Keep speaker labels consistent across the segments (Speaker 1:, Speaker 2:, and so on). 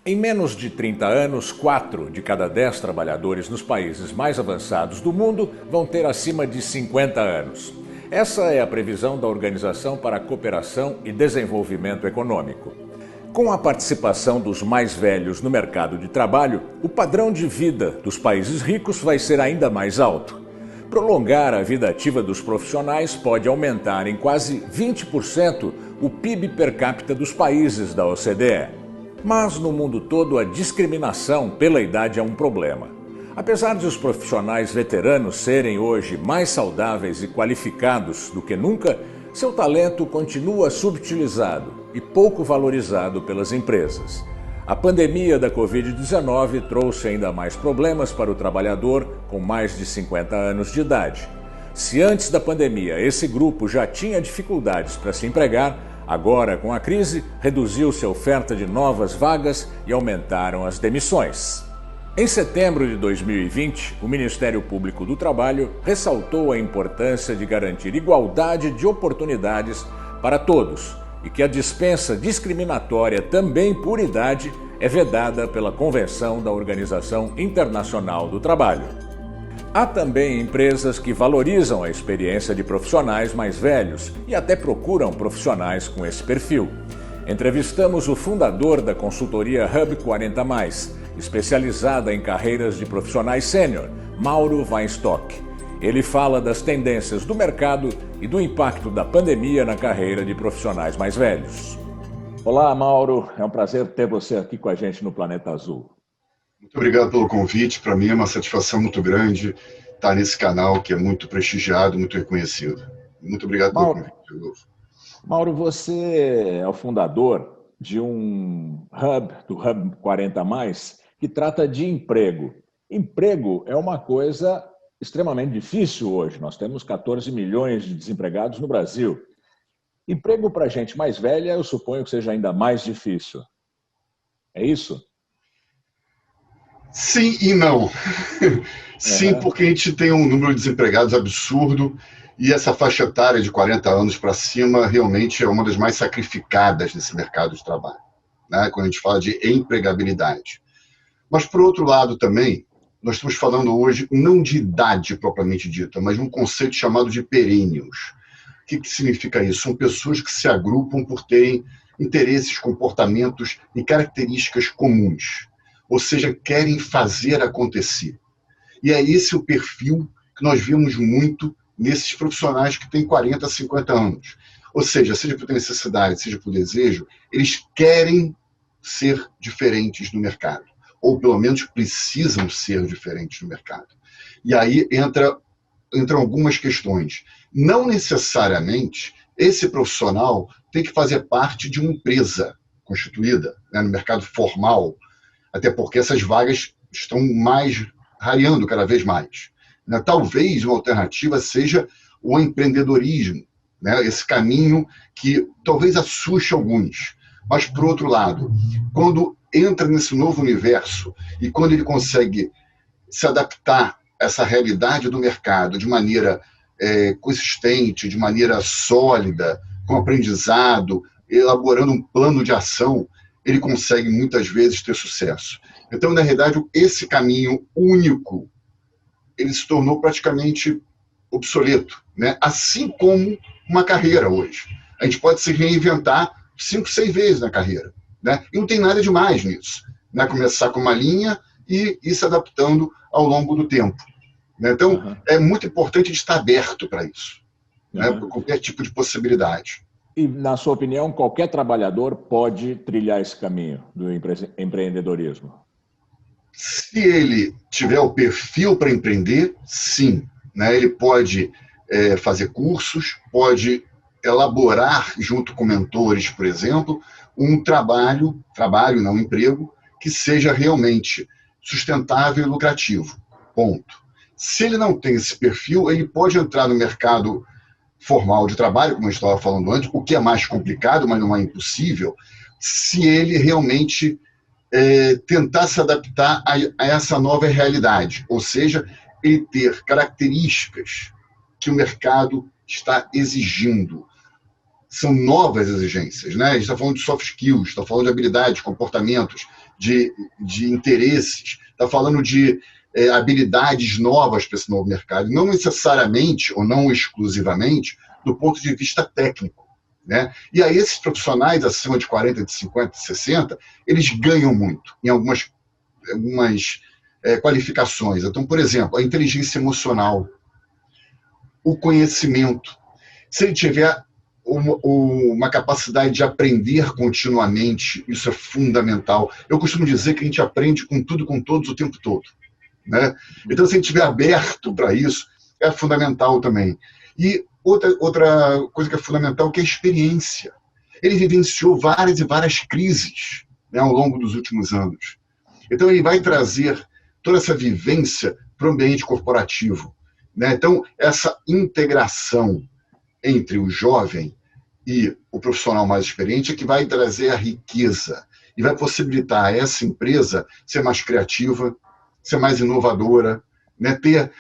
Speaker 1: Em menos de 30 anos, 4 de cada 10 trabalhadores nos países mais avançados do mundo vão ter acima de 50 anos. Essa é a previsão da Organização para a Cooperação e Desenvolvimento Econômico. Com a participação dos mais velhos no mercado de trabalho, o padrão de vida dos países ricos vai ser ainda mais alto. Prolongar a vida ativa dos profissionais pode aumentar em quase 20% o PIB per capita dos países da OCDE. Mas no mundo todo a discriminação pela idade é um problema. Apesar de os profissionais veteranos serem hoje mais saudáveis e qualificados do que nunca, seu talento continua subutilizado e pouco valorizado pelas empresas. A pandemia da Covid-19 trouxe ainda mais problemas para o trabalhador com mais de 50 anos de idade. Se antes da pandemia esse grupo já tinha dificuldades para se empregar, agora, com a crise, reduziu-se a oferta de novas vagas e aumentaram as demissões. Em setembro de 2020, o Ministério Público do Trabalho ressaltou a importância de garantir igualdade de oportunidades para todos e que a dispensa discriminatória também por idade é vedada pela Convenção da Organização Internacional do Trabalho. Há também empresas que valorizam a experiência de profissionais mais velhos e até procuram profissionais com esse perfil. Entrevistamos o fundador da consultoria Hub 40+, especializada em carreiras de profissionais sênior, Mauro Weinstock. Ele fala das tendências do mercado e do impacto da pandemia na carreira de profissionais mais velhos. Olá, Mauro. É um prazer ter você aqui com a gente no Planeta Azul.
Speaker 2: Muito obrigado pelo convite. Para mim é uma satisfação muito grande estar nesse canal que é muito prestigiado, muito reconhecido. Muito obrigado pelo convite, Rodolfo.
Speaker 1: Mauro, você é o fundador de um hub, do Hub 40+, que trata de emprego. Emprego é uma coisa extremamente difícil hoje. Nós temos 14 milhões de desempregados no Brasil. Emprego para gente mais velha, eu suponho que seja ainda mais difícil. É isso?
Speaker 2: Sim e não. Sim, porque a gente tem um número de desempregados absurdo e essa faixa etária de 40 anos para cima realmente é uma das mais sacrificadas nesse mercado de trabalho, né? Quando a gente fala de empregabilidade. Mas, por outro lado, também, nós estamos falando hoje não de idade propriamente dita, mas de um conceito chamado de perênios. O que significa isso? São pessoas que se agrupam por terem interesses, comportamentos e características comuns. Ou seja, querem fazer acontecer. E é esse o perfil que nós vemos muito nesses profissionais que têm 40, 50 anos. Ou seja por necessidade, seja por desejo, eles querem ser diferentes no mercado. Ou pelo menos precisam ser diferentes no mercado. E aí entram algumas questões. Não necessariamente esse profissional tem que fazer parte de uma empresa constituída, né, no mercado formal, até porque essas vagas estão rareando cada vez mais. Né? Talvez uma alternativa seja o empreendedorismo, né? Esse caminho que talvez assuste alguns. Mas, por outro lado, quando entra nesse novo universo e quando ele consegue se adaptar a essa realidade do mercado de maneira consistente, de maneira sólida, com aprendizado, elaborando um plano de ação, ele consegue muitas vezes ter sucesso. Então, na realidade, esse caminho único, ele se tornou praticamente obsoleto, né? Assim como uma carreira hoje. A gente pode se reinventar 5, 6 vezes na carreira, né? E não tem nada de mais nisso, né? Começar com uma linha e ir se adaptando ao longo do tempo, né? Então, é muito importante estar aberto para isso, né? Para qualquer tipo de possibilidade.
Speaker 1: E, na sua opinião, qualquer trabalhador pode trilhar esse caminho do empreendedorismo?
Speaker 2: Se ele tiver o perfil para empreender, sim, né? Ele pode fazer cursos, pode elaborar, junto com mentores, por exemplo, um trabalho não emprego, que seja realmente sustentável e lucrativo. Ponto. Se ele não tem esse perfil, ele pode entrar no mercado formal de trabalho, como eu estava falando antes, o que é mais complicado, mas não é impossível, se ele realmente tentar se adaptar a essa nova realidade, ou seja, ele ter características que o mercado está exigindo. São novas exigências, né? A gente está falando de soft skills, está falando de habilidades, comportamentos de interesses, está falando de habilidades novas para esse novo mercado, não necessariamente ou não exclusivamente do ponto de vista técnico, né? E aí esses profissionais acima de 40, de 50, de 60, eles ganham muito em algumas qualificações. Então, por exemplo, a inteligência emocional, o conhecimento. Se ele tiver uma capacidade de aprender continuamente, isso é fundamental. Eu costumo dizer que a gente aprende com tudo, com todos, o tempo todo, né? Então, se ele estiver aberto para isso, é fundamental também. E outra coisa que é fundamental, que é a experiência. Ele vivenciou várias e várias crises, né, ao longo dos últimos anos. Então, ele vai trazer toda essa vivência para o ambiente corporativo, né? Então, essa integração entre o jovem e o profissional mais experiente é que vai trazer a riqueza e vai possibilitar a essa empresa ser mais criativa, ser mais inovadora, né? Ter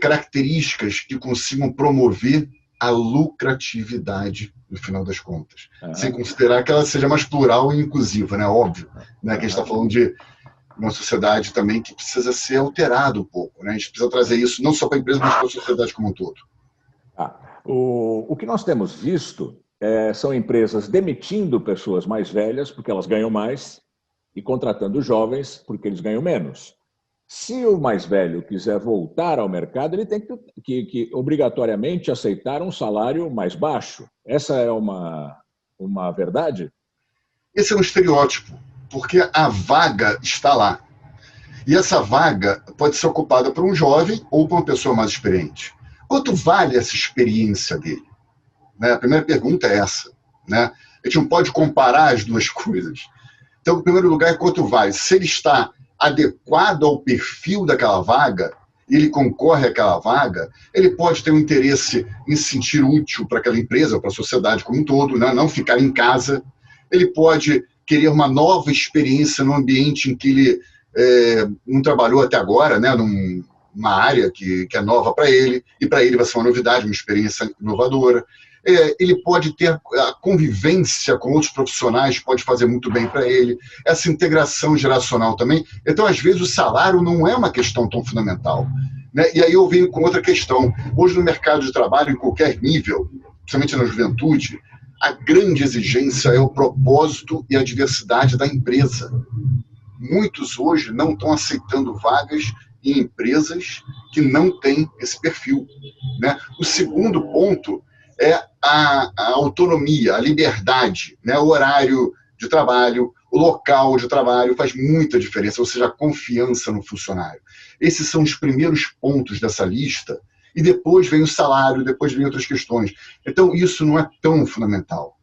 Speaker 2: características que consigam promover a lucratividade no final das contas, sem considerar que ela seja mais plural e inclusiva, né? Óbvio, né? Que a gente está falando de uma sociedade também que precisa ser alterada um pouco, né? A gente precisa trazer isso não só para a empresa, mas para a sociedade como um todo.
Speaker 1: O que nós temos visto são empresas demitindo pessoas mais velhas porque elas ganham mais e contratando jovens porque eles ganham menos. Se o mais velho quiser voltar ao mercado, ele tem que obrigatoriamente aceitar um salário mais baixo. Essa é uma verdade?
Speaker 2: Esse é um estereótipo, porque a vaga está lá. E essa vaga pode ser ocupada por um jovem ou por uma pessoa mais experiente. Quanto vale essa experiência dele? Né? A primeira pergunta é essa, né? A gente não pode comparar as duas coisas. Então, em primeiro lugar, quanto vale? Se ele está adequado ao perfil daquela vaga, e ele concorre àquela vaga, ele pode ter um interesse em se sentir útil para aquela empresa, para a sociedade como um todo, né? Não ficar em casa. Ele pode querer uma nova experiência no ambiente em que ele não trabalhou até agora, né? Numa área que é nova para ele, e para ele vai ser uma novidade, uma experiência inovadora. Ele pode ter a convivência com outros profissionais, pode fazer muito bem para ele, essa integração geracional também. Então, às vezes, o salário não é uma questão tão fundamental, né? E aí eu venho com outra questão. Hoje, no mercado de trabalho, em qualquer nível, principalmente na juventude, a grande exigência é o propósito e a diversidade da empresa. Muitos hoje não estão aceitando vagas em empresas que não têm esse perfil, né? O segundo ponto é a autonomia, a liberdade, né? O horário de trabalho, o local de trabalho faz muita diferença, ou seja, a confiança no funcionário. Esses são os primeiros pontos dessa lista, e depois vem o salário, depois vem outras questões. Então, isso não é tão fundamental,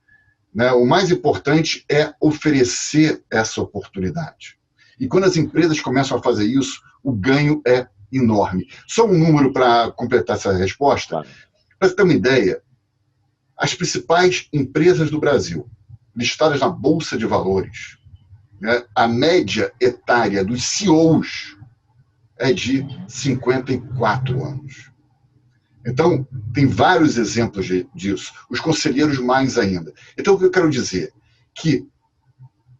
Speaker 2: né? O mais importante é oferecer essa oportunidade. E quando as empresas começam a fazer isso, o ganho é enorme. Só um número para completar essa resposta. Para você ter uma ideia, as principais empresas do Brasil, listadas na Bolsa de Valores, né, a média etária dos CEOs é de 54 anos. Então, tem vários exemplos disso. Os conselheiros mais ainda. Então, o que eu quero dizer? Que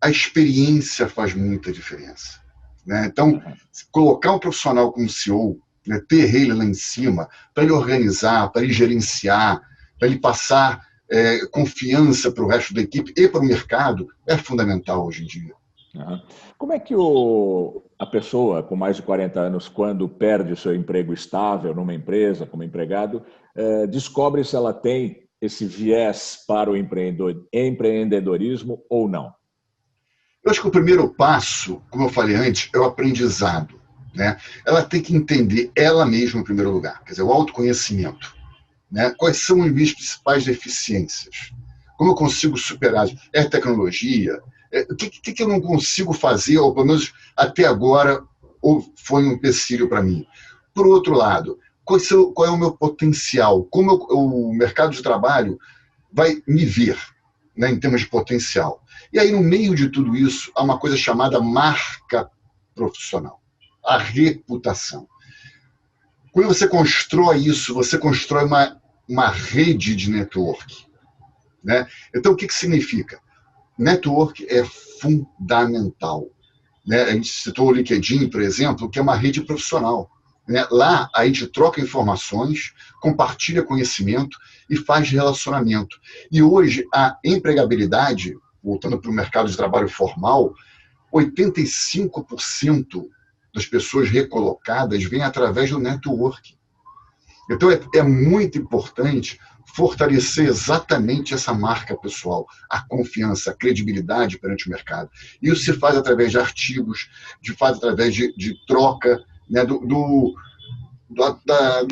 Speaker 2: a experiência faz muita diferença, né? Então, colocar um profissional como CEO, né, ter ele lá em cima, para ele organizar, para ele gerenciar, para ele passar confiança para o resto da equipe e para o mercado, é fundamental hoje em dia.
Speaker 1: Como é que a pessoa com mais de 40 anos, quando perde o seu emprego estável numa empresa como empregado, descobre se ela tem esse viés para o empreendedorismo ou não?
Speaker 2: Eu acho que o primeiro passo, como eu falei antes, é o aprendizado, né? Ela tem que entender ela mesma em primeiro lugar, quer dizer, o autoconhecimento, né? Quais são as minhas principais deficiências? Como eu consigo superar? É tecnologia? O que eu não consigo fazer, ou pelo menos até agora, ou foi um empecilho para mim? Por outro lado, qual é o meu potencial? Como o mercado de trabalho vai me ver, né, em termos de potencial? E aí, no meio de tudo isso, há uma coisa chamada marca profissional, a reputação. Quando você constrói isso, você constrói uma rede de network, né? Então, o que significa? Network é fundamental. né? A gente citou o LinkedIn, por exemplo, que é uma rede profissional, né? Lá a gente troca informações, compartilha conhecimento e faz relacionamento. E hoje a empregabilidade, voltando para o mercado de trabalho formal, 85% das pessoas recolocadas vêm através do networking. Então é muito importante fortalecer exatamente essa marca pessoal, a confiança, a credibilidade perante o mercado. Isso se faz através de artigos, faz através de troca, né, do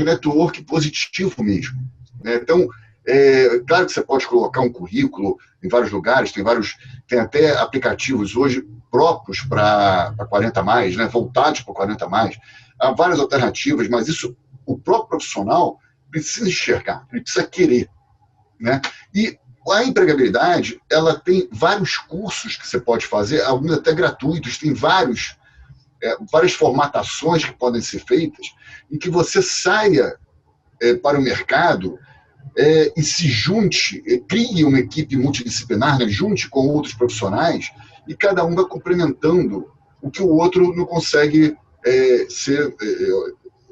Speaker 2: network positivo mesmo, né? Então, claro que você pode colocar um currículo em vários lugares, tem até aplicativos hoje próprios para 40 mais, né, voltados para 40 mais. Há várias alternativas, mas isso o próprio profissional precisa enxergar, ele precisa querer, né? E a empregabilidade, ela tem vários cursos que você pode fazer, alguns até gratuitos, tem várias formatações que podem ser feitas em que você saia para o mercado e se junte, crie uma equipe multidisciplinar, né, junte com outros profissionais e cada um vai complementando o que o outro não consegue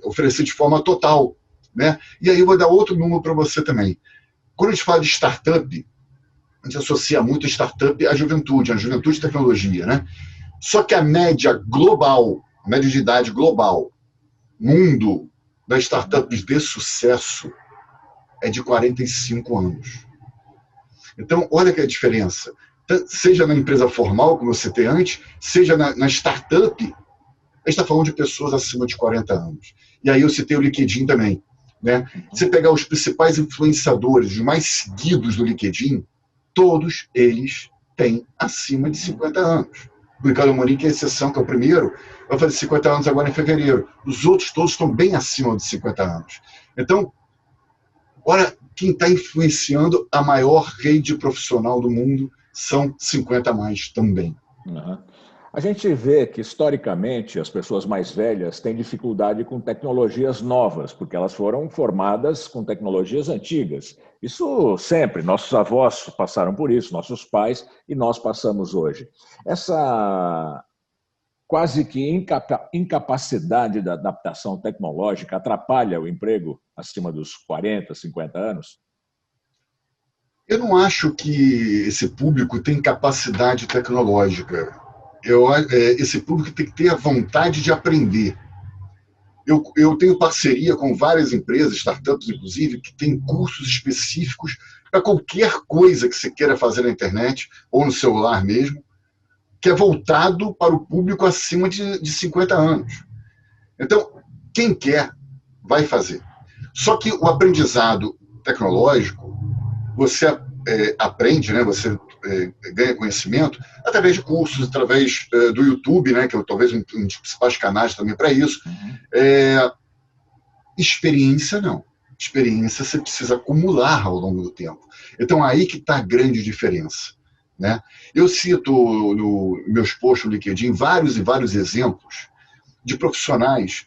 Speaker 2: oferecer de forma total, né? E aí eu vou dar outro número para você também. Quando a gente fala de startup, a gente associa muito a startup à juventude e tecnologia, né? Só que a média global, a média de idade global, mundo das startups de sucesso é de 45 anos. Então, olha que é a diferença. Seja na empresa formal, como você tem antes, seja na startup, a gente está falando de pessoas acima de 40 anos. E aí eu citei o LinkedIn também, né? Você pegar os principais influenciadores, os mais seguidos do LinkedIn, todos eles têm acima de 50 anos. O Ricardo Amorim, que é a exceção, que é o primeiro, vai fazer 50 anos agora em fevereiro. Os outros todos estão bem acima de 50 anos. Então, olha, quem está influenciando a maior rede profissional do mundo são 50 a mais também.
Speaker 1: Uhum. A gente vê que, historicamente, as pessoas mais velhas têm dificuldade com tecnologias novas, porque elas foram formadas com tecnologias antigas. Isso sempre, nossos avós passaram por isso, nossos pais, e nós passamos hoje. Essa quase que incapacidade da adaptação tecnológica atrapalha o emprego acima dos 40, 50 anos?
Speaker 2: Eu não acho que esse público tem capacidade tecnológica. Esse público tem que ter a vontade de aprender. Eu tenho parceria com várias empresas, startups inclusive, que têm cursos específicos para qualquer coisa que você queira fazer na internet ou no celular mesmo, que é voltado para o público acima de 50 anos. Então, quem quer, vai fazer. Só que o aprendizado tecnológico, você aprende, né? Você ganha conhecimento através de cursos, através do YouTube, né? Que é talvez um dos principais canais também para isso. Experiência, não. Experiência você precisa acumular ao longo do tempo. Então, aí que está a grande diferença, né? Eu cito no meus posts no LinkedIn vários e vários exemplos de profissionais,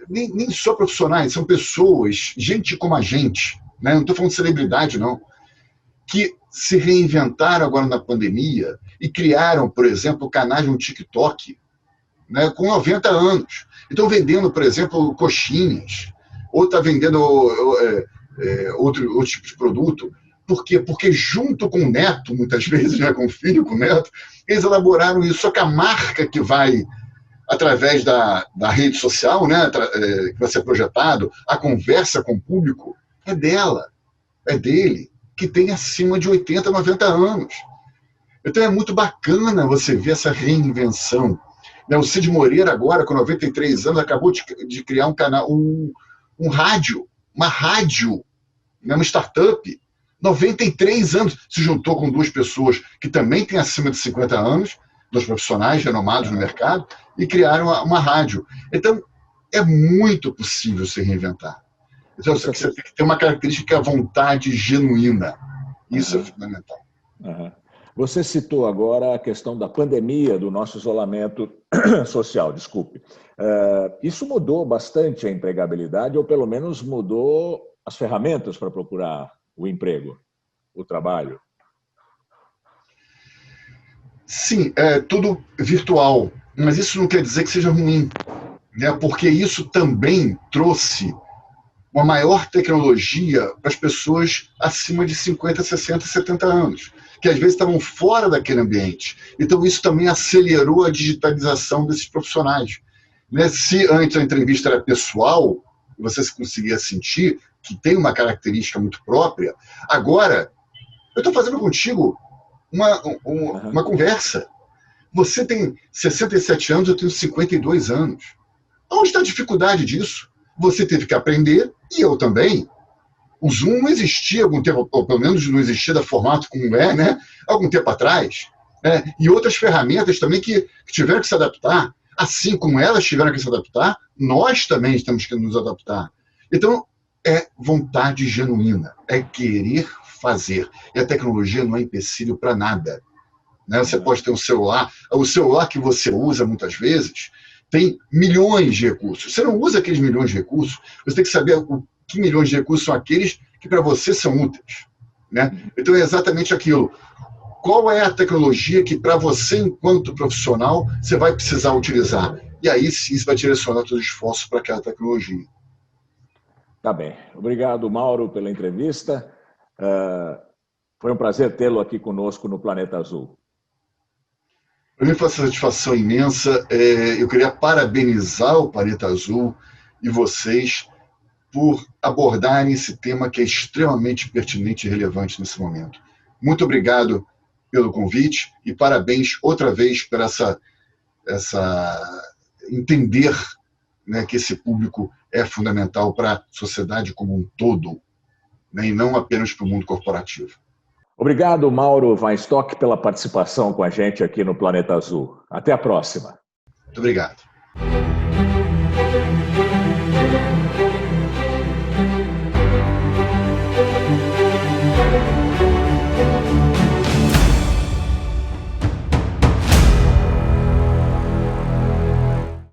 Speaker 2: nem só profissionais, são pessoas, gente como a gente, né? Não estou falando de celebridade, não, que se reinventaram agora na pandemia e criaram, por exemplo, canais no TikTok, né, com 90 anos. Estão vendendo, por exemplo, coxinhas, ou está vendendo outro tipo de produto. Por quê? Porque junto com o neto, muitas vezes, né, com o filho, com o neto, eles elaboraram isso. Só que a marca que vai através da rede social, né, que vai ser projetado, a conversa com o público é dela, é dele, que tem acima de 80, 90 anos. Então é muito bacana você ver essa reinvenção. O Cid Moreira agora, com 93 anos, acabou de criar um canal, um rádio, uma rádio, né, uma startup. 93 anos, se juntou com duas pessoas que também têm acima de 50 anos, dois profissionais renomados no mercado, e criaram uma rádio. Então, é muito possível se reinventar. Então, você tem que ter uma característica que é a vontade genuína. Isso é fundamental.
Speaker 1: Você citou agora a questão da pandemia, do nosso isolamento social, desculpe. Isso mudou bastante a empregabilidade, ou pelo menos mudou as ferramentas para procurar o emprego, o trabalho?
Speaker 2: Sim, é tudo virtual, mas isso não quer dizer que seja ruim, né? Porque isso também trouxe uma maior tecnologia para as pessoas acima de 50, 60, 70 anos, que às vezes estavam fora daquele ambiente. Então, isso também acelerou a digitalização desses profissionais. Né? Se antes a entrevista era pessoal, você conseguia sentir que tem uma característica muito própria, agora eu estou fazendo contigo uma conversa. Você tem 67 anos, eu tenho 52 anos. Onde está a dificuldade disso? Você teve que aprender, e eu também. O Zoom não existia há algum tempo, ou pelo menos não existia da formato como é, né? Algum tempo atrás. Né? E outras ferramentas também que tiveram que se adaptar. Assim como elas tiveram que se adaptar, nós também temos que nos adaptar. Então, é vontade genuína, é querer fazer. E a tecnologia não é empecilho para nada. Né? Você pode ter um celular, o celular que você usa muitas vezes tem milhões de recursos. Você não usa aqueles milhões de recursos, você tem que saber que milhões de recursos são aqueles que para você são úteis. Né? Então é exatamente aquilo. Qual é a tecnologia que para você, enquanto profissional, você vai precisar utilizar? E aí sim você vai direcionar todo o esforço para aquela tecnologia.
Speaker 1: Tá bem. Obrigado, Mauro, pela entrevista. Foi um prazer tê-lo aqui conosco no Planeta Azul.
Speaker 2: Para mim foi uma satisfação imensa. Eu queria parabenizar o Planeta Azul e vocês por abordarem esse tema que é extremamente pertinente e relevante nesse momento. Muito obrigado pelo convite e parabéns outra vez por essa entender, né, que esse público é fundamental para a sociedade como um todo, né, e não apenas para o mundo corporativo.
Speaker 1: Obrigado, Mauro Weinstock, pela participação com a gente aqui no Planeta Azul. Até a próxima.
Speaker 2: Muito obrigado.